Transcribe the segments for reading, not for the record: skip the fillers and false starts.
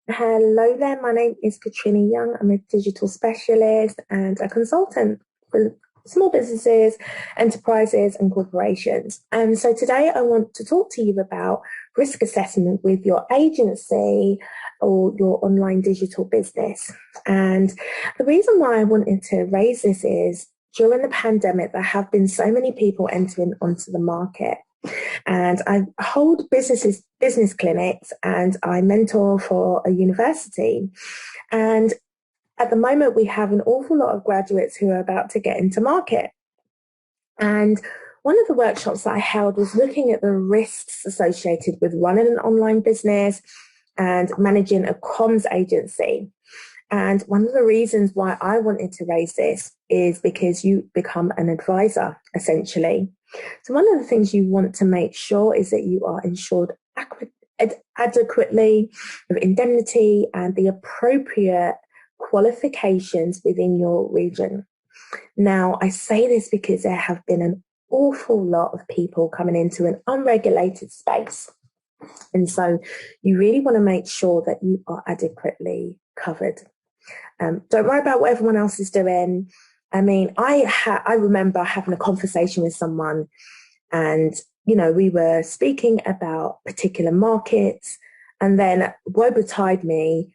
Hello there, my name is Katrina Young. I'm a digital specialist and a consultant for small businesses, enterprises, and corporations. And so today I want to talk to you about risk assessment with your agency or your online digital business. And the reason why I wanted to raise this is during the pandemic, there have been so many people entering onto the market. And I hold business clinics, and I mentor for a university. And at the moment, we have an awful lot of graduates who are about to get into market. And one of the workshops that I held was looking at the risks associated with running an online business and managing a comms agency. And one of the reasons why I wanted to raise this is because you become an advisor, essentially. So one of the things you want to make sure is that you are insured adequately with indemnity and the appropriate qualifications within your region. Now, I say this because there have been an awful lot of people coming into an unregulated space. And so you really want to make sure that you are adequately covered. Don't worry about what everyone else is doing. I mean, I remember having a conversation with someone and, we were speaking about particular markets, and then woe betide me,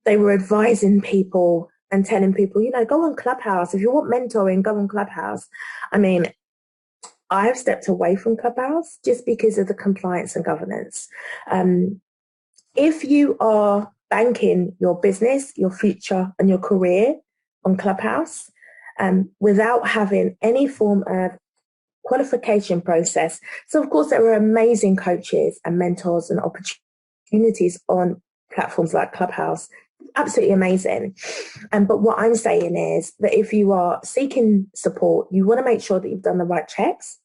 they were advising people and telling people, go on Clubhouse. If you want mentoring, go on Clubhouse. I mean, I've stepped away from Clubhouse just because of the compliance and governance. If you are banking your business, your future, and your career on Clubhouse without having any form of qualification process. So, of course, there are amazing coaches and mentors and opportunities on platforms like Clubhouse. Absolutely amazing. But what I'm saying is that if you are seeking support, you want to make sure that you've done the right checks.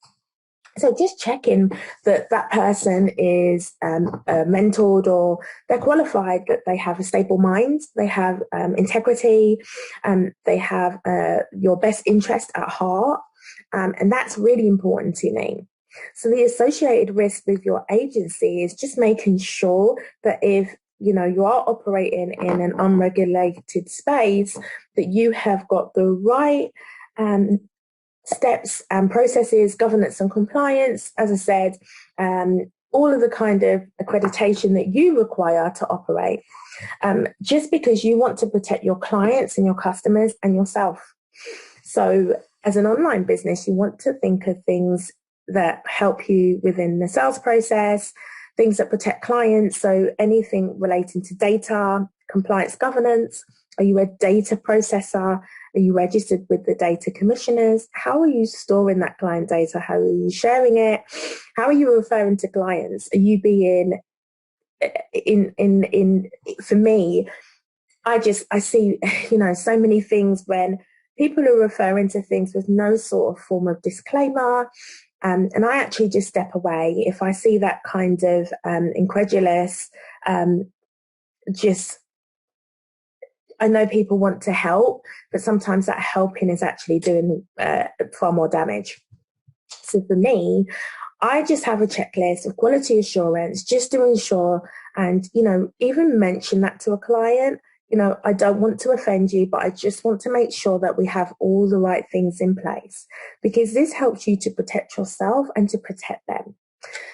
So just checking that that person is mentored or they're qualified, that they have a stable mind, they have integrity, they have your best interest at heart. And that's really important to me. So the associated risk with your agency is just making sure that if you are operating in an unregulated space, that you have got the right steps and processes, governance and compliance, as I said, all of the kind of accreditation that you require to operate, just because you want to protect your clients and your customers and yourself. So as an online business, you want to think of things that help you within the sales process, things that protect clients. So anything relating to data, compliance, governance. Are you a data processor? Are you registered with the data commissioners? How are you storing that client data? How are you sharing it? How are you referring to clients? Are you being for me, I see, so many things when people are referring to things with no sort of form of disclaimer. And I actually just step away if I see that kind of incredulous, I know people want to help, but sometimes that helping is actually doing far more damage. So for me, I just have a checklist of quality assurance just to ensure, and, even mention that to a client. I don't want to offend you, but I just want to make sure that we have all the right things in place, because this helps you to protect yourself and to protect them.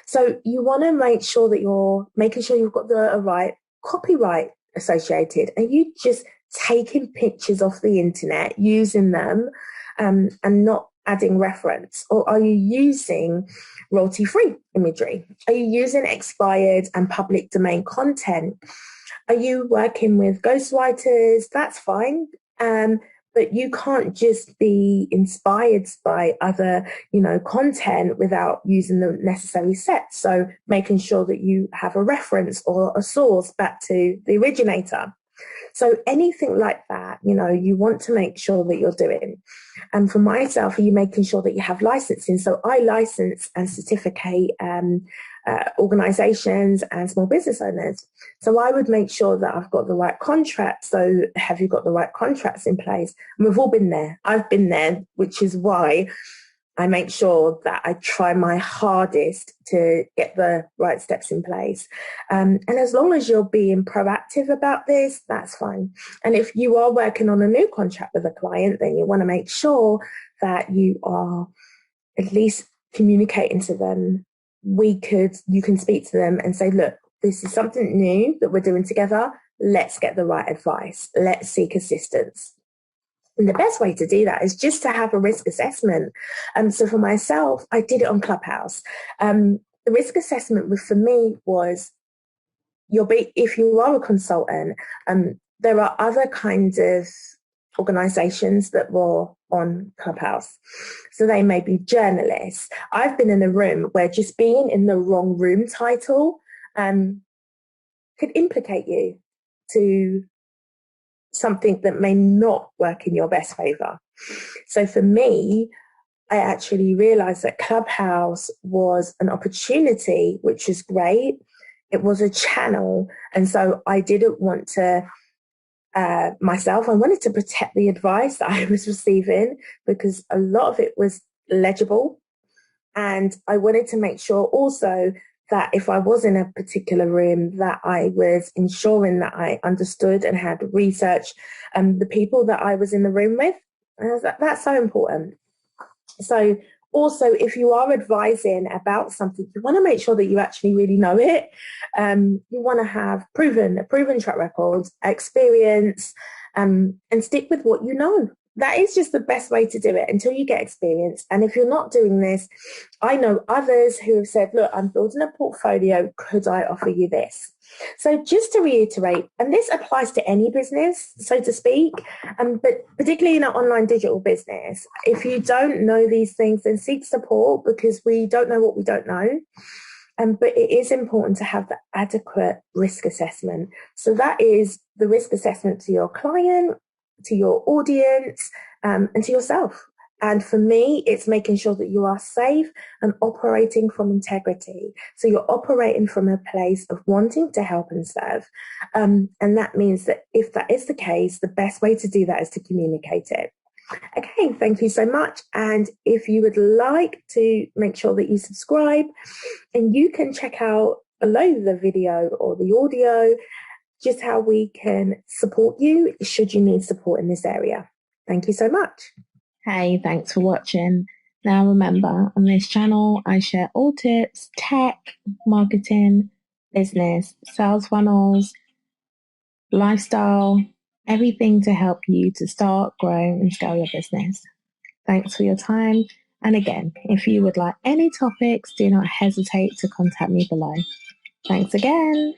So you want to make sure that you're making sure you've got the right copyright associated. Are you just taking pictures off the internet, using them, and not adding reference? Or are you using royalty-free imagery? Are you using expired and public domain content? Are you working with ghostwriters? That's fine. But you can't just be inspired by other, content without using the necessary sets. So making sure that you have a reference or a source back to the originator. So anything like that, you want to make sure that you're doing. And for myself, are you making sure that you have licensing? So I license and certificate organizations and small business owners. So I would make sure that I've got the right contracts. So have you got the right contracts in place? And we've all been there. I've been there, which is why I make sure that I try my hardest to get the right steps in place. And as long as you're being proactive about this, that's fine. And if you are working on a new contract with a client, then you want to make sure that you are at least communicating to them. You can speak to them and say, look, this is something new that we're doing together. Let's get the right advice. Let's seek assistance. And the best way to do that is just to have a risk assessment. So for myself, I did it on Clubhouse. The risk assessment for me was if you are a consultant, there are other kinds of organizations that were on Clubhouse. So they may be journalists. I've been in a room where just being in the wrong room title could implicate you to something that may not work in your best favor. So for me, I actually realized that Clubhouse was an opportunity, which is great. It was a channel. And so I didn't want to, I wanted to protect the advice that I was receiving because a lot of it was legible. And I wanted to make sure also that if I was in a particular room, that I was ensuring that I understood and had researched the people that I was in the room with. And that's so important. So also, if you are advising about something, you want to make sure that you actually really know it. You want to have a proven track record, experience, and stick with what you know. That is just the best way to do it until you get experience. And if you're not doing this, I know others who have said, look, I'm building a portfolio. Could I offer you this? So just to reiterate, and this applies to any business, so to speak, but particularly in an online digital business, if you don't know these things, then seek support because we don't know what we don't know. But it is important to have the adequate risk assessment. So that is the risk assessment to your client, to your audience, and to yourself. And for me, it's making sure that you are safe and operating from integrity. So you're operating from a place of wanting to help and serve. And that means that if that is the case, the best way to do that is to communicate it. Okay, thank you so much. And if you would like to make sure that you subscribe, and you can check out below the video or the audio just how we can support you should you need support in this area. Thank you so much. Hey, thanks for watching. Now remember, on this channel, I share all tips, tech, marketing, business, sales funnels, lifestyle, everything to help you to start, grow, and scale your business. Thanks for your time. And again, if you would like any topics, do not hesitate to contact me below. Thanks again.